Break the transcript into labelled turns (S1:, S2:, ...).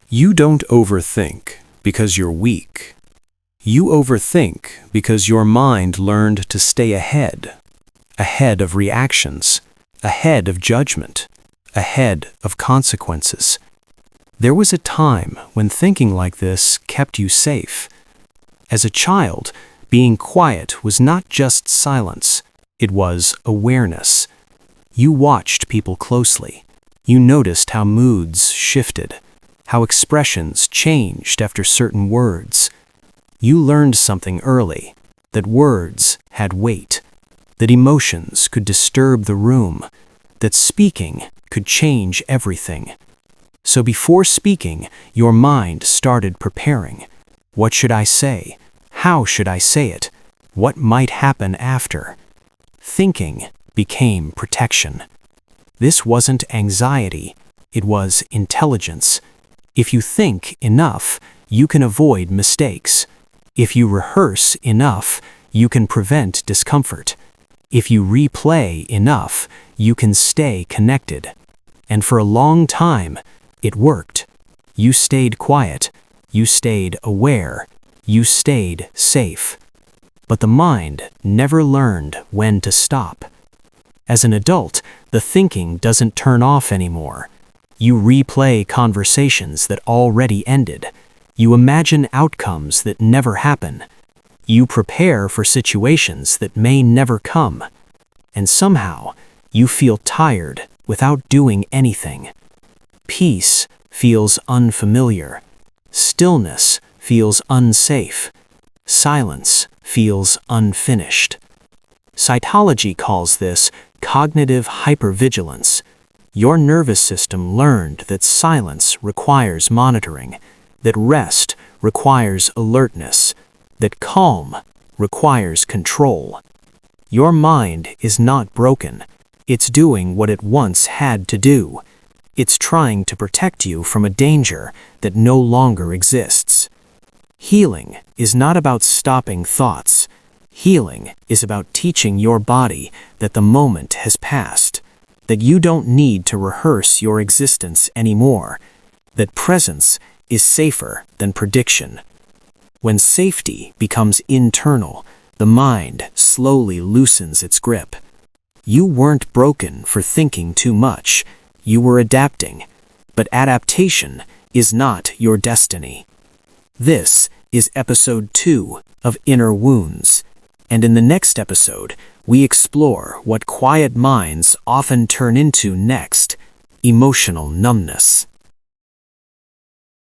S1: You don't overthink because you're weak. You overthink because your mind learned to stay ahead of reactions, ahead of judgment, ahead of consequences. There was a time when thinking like this kept you safe. As a child, being quiet was not just silence, it was awareness. You watched people closely. You noticed how moods shifted, how expressions changed after certain words. You learned something early, that words had weight, that emotions could disturb the room, that speaking could change everything. So before speaking, your mind started preparing. What should I say? How should I say it? What might happen after? Thinking became protection. This wasn't anxiety, it was intelligence. If you think enough, you can avoid mistakes. If you rehearse enough, you can prevent discomfort. If you replay enough, you can stay connected. And for a long time, it worked. You stayed quiet. You stayed aware. You stayed safe. But the mind never learned when to stop. As an adult, the thinking doesn't turn off anymore. You replay conversations that already ended. You imagine outcomes that never happen. You prepare for situations that may never come. And somehow, you feel tired without doing anything. Peace feels unfamiliar. Stillness feels unsafe. Silence feels unfinished. Psychology calls this cognitive hypervigilance. Your nervous system learned that silence requires monitoring, that rest requires alertness, that calm requires control. Your mind is not broken. It's doing what it once had to do. It's trying to protect you from a danger that no longer exists. Healing is not about stopping thoughts. Healing is about teaching your body that the moment has passed, that you don't need to rehearse your existence anymore, that presence is safer than prediction. When safety becomes internal, the mind slowly loosens its grip. You weren't broken for thinking too much. You were adapting, but adaptation is not your destiny. This is episode 2 of Inner Wounds, and in the next episode, we explore what quiet minds often turn into next: emotional numbness.